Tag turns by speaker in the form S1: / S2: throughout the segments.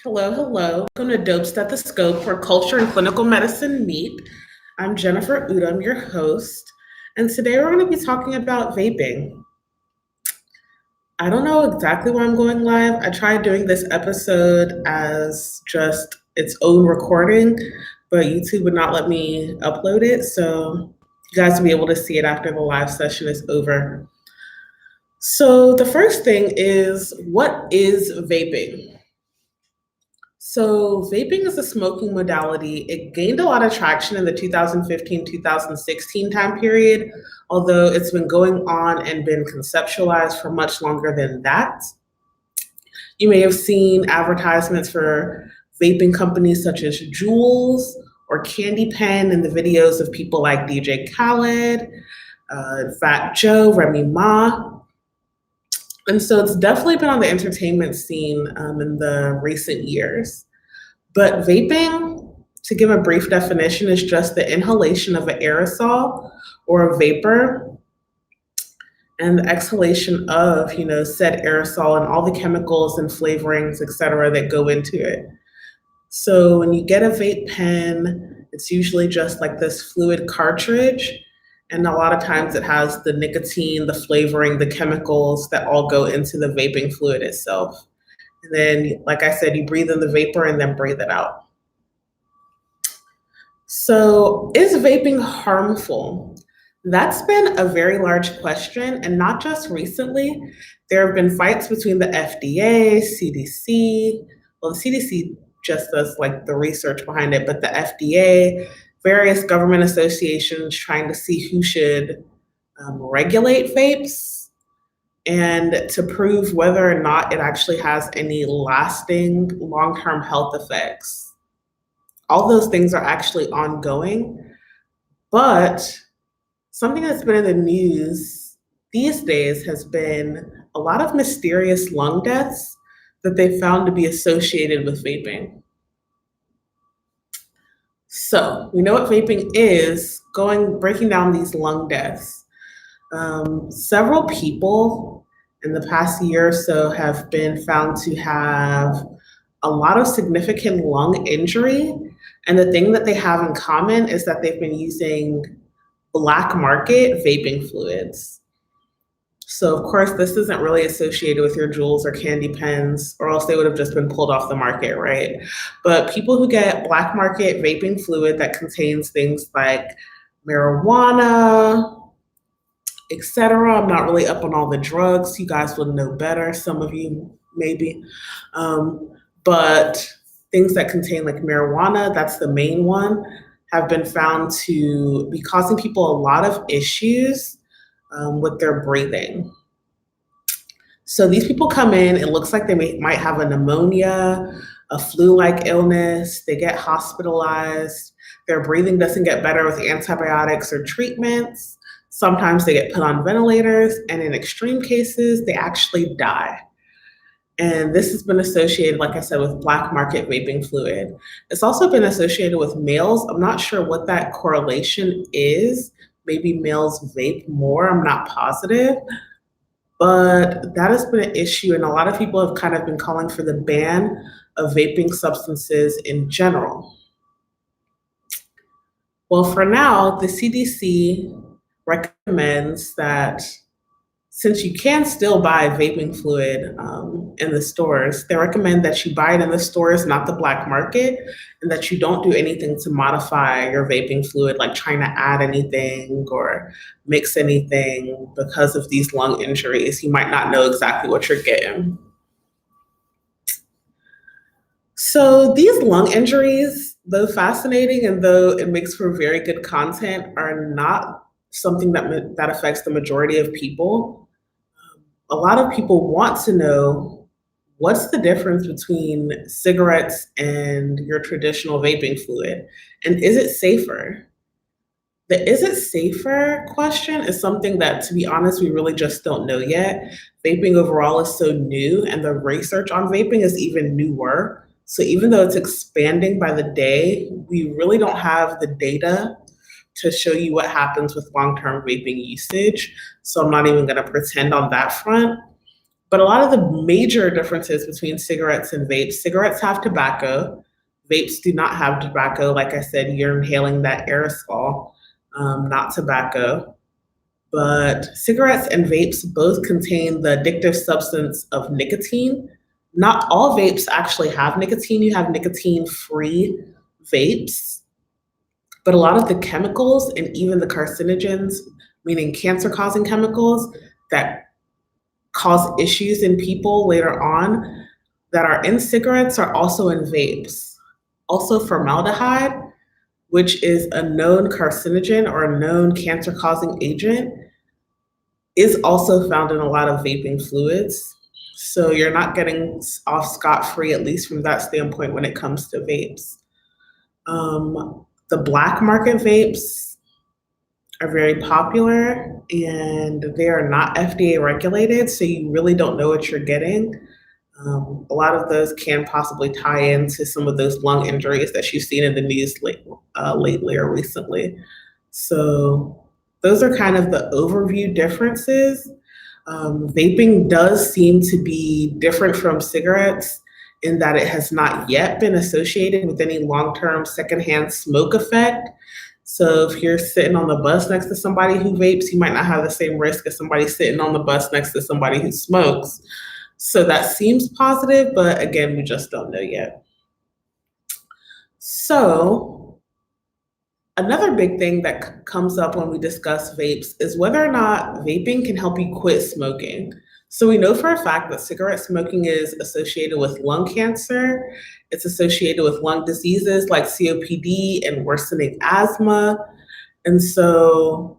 S1: Hello, hello. Welcome to Dope Stethoscope, where culture and clinical medicine meet. I'm Jennifer Udom, your host, and today we're going to be talking about vaping. I don't know exactly why I'm going live. I tried doing this episode as just its own recording, but YouTube would not let me upload it, so you guys will be able to see it after the live session is over. So, the first thing is, what is vaping? So, vaping is a smoking modality. It gained a lot of traction in the 2015-2016 time period, although it's been going on and been conceptualized for much longer than that. You may have seen advertisements for vaping companies such as Juuls or Candy Pen in the videos of people like DJ Khaled, Fat Joe, Remy Ma. And so it's definitely been on the entertainment scene in the recent years. But vaping, to give a brief definition, is just the inhalation of an aerosol or a vapor and the exhalation of, said aerosol and all the chemicals and flavorings, et cetera, that go into it. So when you get a vape pen, it's usually just like this fluid cartridge. And a lot of times it has the nicotine, the flavoring, the chemicals that all go into the vaping fluid itself. And then, like I said, you breathe in the vapor and then breathe it out. So, is vaping harmful? That's been a very large question, and not just recently. There have been fights between the FDA, CDC. Well, the CDC just does like the research behind it, but the FDA, various government associations trying to see who should regulate vapes and to prove whether or not it actually has any lasting long-term health effects. All those things are actually ongoing, but something that's been in the news these days has been a lot of mysterious lung deaths that they found to be associated with vaping. So we know what vaping is, breaking down these lung deaths. Several people in the past year or so have been found to have a lot of significant lung injury. And the thing that they have in common is that they've been using black market vaping fluids. So, of course, this isn't really associated with your Juuls or Candy Pens, or else they would have just been pulled off the market, right? But people who get black market vaping fluid that contains things like marijuana, etc. I'm not really up on all the drugs. You guys would know better, some of you maybe. But things that contain like marijuana, that's the main one, have been found to be causing people a lot of issues with their breathing. So these people come in, it looks like they might have a pneumonia, a flu-like illness, they get hospitalized, their breathing doesn't get better with antibiotics or treatments. Sometimes they get put on ventilators, and in extreme cases, they actually die. And this has been associated, like I said, with black market vaping fluid. It's also been associated with males. I'm not sure what that correlation is. Maybe males vape more, I'm not positive. But that has been an issue, and a lot of people have kind of been calling for the ban of vaping substances in general. Well, for now, the CDC recommends that since you can still buy vaping fluid in the stores, they recommend that you buy it in the stores, not the black market, and that you don't do anything to modify your vaping fluid, like trying to add anything or mix anything because of these lung injuries. You might not know exactly what you're getting. So these lung injuries, though fascinating and though it makes for very good content, are not something that affects the majority of people. A lot of people want to know, what's the difference between cigarettes and your traditional vaping fluid? And is it safer? The is it safer question is something that, to be honest, we really just don't know yet. Vaping overall is so new, and the research on vaping is even newer. So even though it's expanding by the day, we really don't have the data to show you what happens with long-term vaping usage. So I'm not even going to pretend on that front. But a lot of the major differences between cigarettes and vapes, cigarettes have tobacco. Vapes do not have tobacco. Like I said, you're inhaling that aerosol, not tobacco. But cigarettes and vapes both contain the addictive substance of nicotine. Not all vapes actually have nicotine. You have nicotine-free vapes, but a lot of the chemicals and even the carcinogens, meaning cancer-causing chemicals that cause issues in people later on that are in cigarettes are also in vapes. Also, formaldehyde, which is a known carcinogen or a known cancer-causing agent, is also found in a lot of vaping fluids. So you're not getting off scot-free, at least from that standpoint, when it comes to vapes. The black market vapes are very popular and they are not FDA regulated, so you really don't know what you're getting. A lot of those can possibly tie into some of those lung injuries that you've seen in the news lately or recently. So those are kind of the overview differences. Vaping does seem to be different from cigarettes in that it has not yet been associated with any long-term secondhand smoke effect. So if you're sitting on the bus next to somebody who vapes, you might not have the same risk as somebody sitting on the bus next to somebody who smokes. So that seems positive, but again, we just don't know yet. So another big thing that comes up when we discuss vapes is whether or not vaping can help you quit smoking. So we know for a fact that cigarette smoking is associated with lung cancer. It's associated with lung diseases like COPD and worsening asthma. And so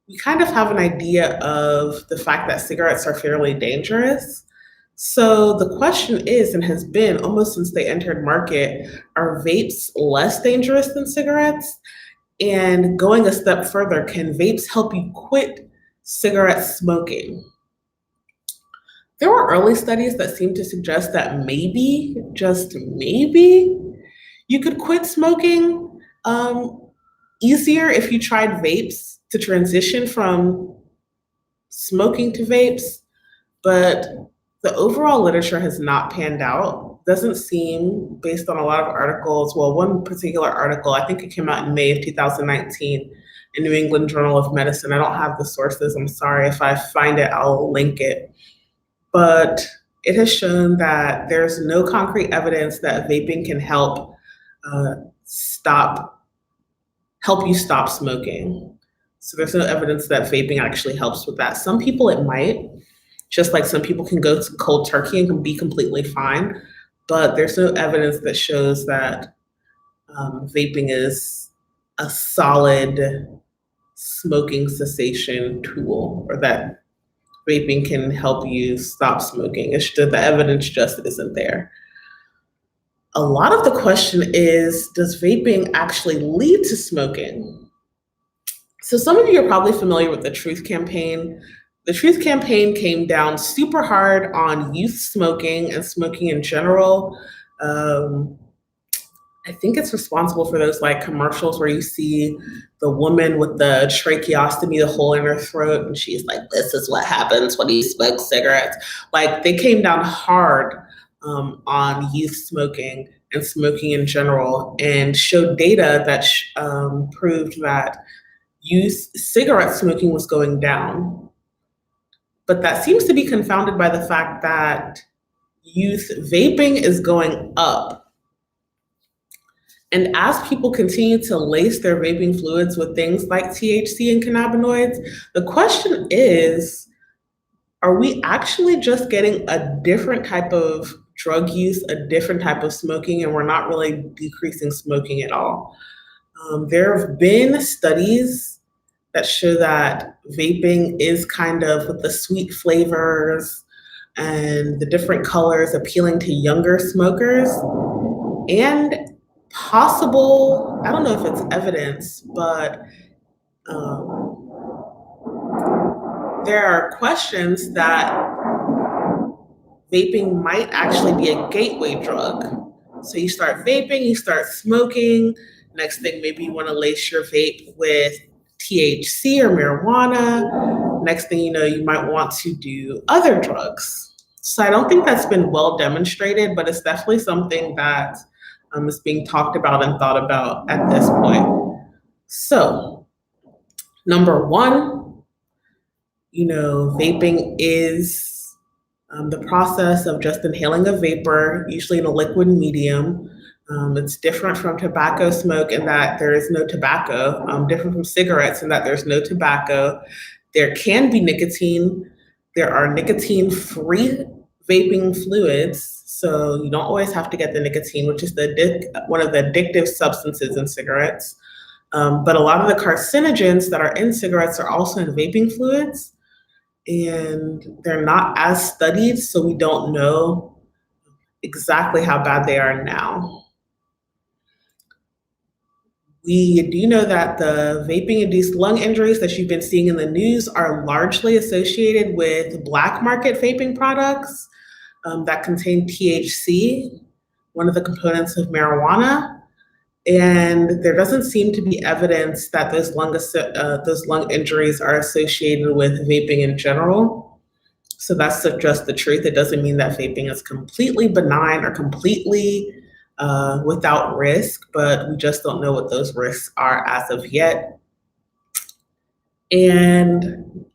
S1: we kind of have an idea of the fact that cigarettes are fairly dangerous. So the question is, and has been almost since they entered market, are vapes less dangerous than cigarettes? And going a step further, can vapes help you quit cigarette smoking? There were early studies that seemed to suggest that maybe, just maybe, you could quit smoking easier if you tried vapes to transition from smoking to vapes, but the overall literature has not panned out. Doesn't seem, based on a lot of articles, well, one particular article, I think it came out in May of 2019 in New England Journal of Medicine. I don't have the sources, I'm sorry. If I find it, I'll link it. But it has shown that there's no concrete evidence that vaping can help you stop smoking. So there's no evidence that vaping actually helps with that. Some people it might, just like some people can go to cold turkey and can be completely fine, but there's no evidence that shows that vaping is a solid smoking cessation tool or that vaping can help you stop smoking. It's just, the evidence just isn't there. A lot of the question is, does vaping actually lead to smoking? So some of you are probably familiar with the Truth Campaign. The Truth Campaign came down super hard on youth smoking and smoking in general. I think it's responsible for those like commercials where you see the woman with the tracheostomy, the hole in her throat, and she's like, this is what happens when you smoke cigarettes. Like they came down hard on youth smoking and smoking in general and showed data that proved that youth cigarette smoking was going down. But that seems to be confounded by the fact that youth vaping is going up. And as people continue to lace their vaping fluids with things like THC and cannabinoids, the question is, are we actually just getting a different type of drug use, a different type of smoking, and we're not really decreasing smoking at all? There have been studies that show that vaping is kind of with the sweet flavors and the different colors appealing to younger smokers, and possible, I don't know if it's evidence, but there are questions that vaping might actually be a gateway drug. So you start vaping, you start smoking, next thing maybe you want to lace your vape with THC or marijuana, next thing you know, you might want to do other drugs. So I don't think that's been well demonstrated, but it's definitely something that is being talked about and thought about at this point. So, number one, vaping is the process of just inhaling a vapor, usually in a liquid medium. It's different from tobacco smoke in that there is no tobacco, different from cigarettes in that there's no tobacco. There can be nicotine. There are nicotine-free vaping fluids, so you don't always have to get the nicotine, which is one of the addictive substances in cigarettes. But a lot of the carcinogens that are in cigarettes are also in vaping fluids, and they're not as studied, so we don't know exactly how bad they are now. We do know that the vaping-induced lung injuries that you've been seeing in the news are largely associated with black market vaping products that contain THC, one of the components of marijuana. And there doesn't seem to be evidence that those lung injuries are associated with vaping in general. So that's just the truth. It doesn't mean that vaping is completely benign or completely without risk, but we just don't know what those risks are as of yet. And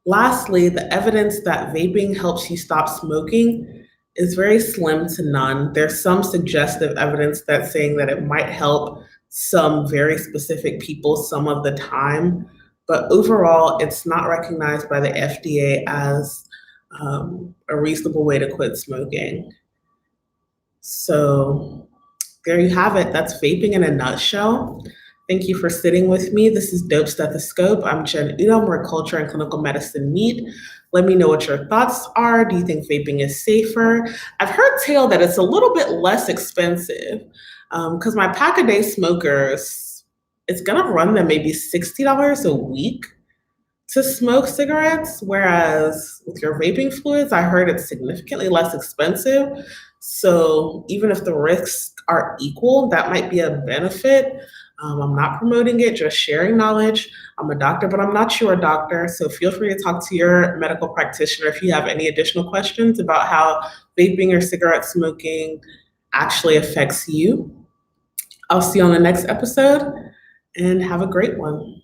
S1: lastly, the evidence that vaping helps you stop smoking is very slim to none. There's some suggestive evidence that's saying that it might help some very specific people some of the time, but overall, it's not recognized by the FDA as a reasonable way to quit smoking. So there you have it. That's vaping in a nutshell. Thank you for sitting with me. This is Dope Stethoscope. I'm Jen Udom, where culture and clinical medicine meet. Let me know what your thoughts are. Do you think vaping is safer? I've heard tell that it's a little bit less expensive because my pack-a-day smokers, it's gonna run them maybe $60 a week to smoke cigarettes, whereas with your vaping fluids, I heard it's significantly less expensive. So even if the risks are equal, that might be a benefit. I'm not promoting it, just sharing knowledge. I'm a doctor, but I'm not your doctor. So feel free to talk to your medical practitioner if you have any additional questions about how vaping or cigarette smoking actually affects you. I'll see you on the next episode and have a great one.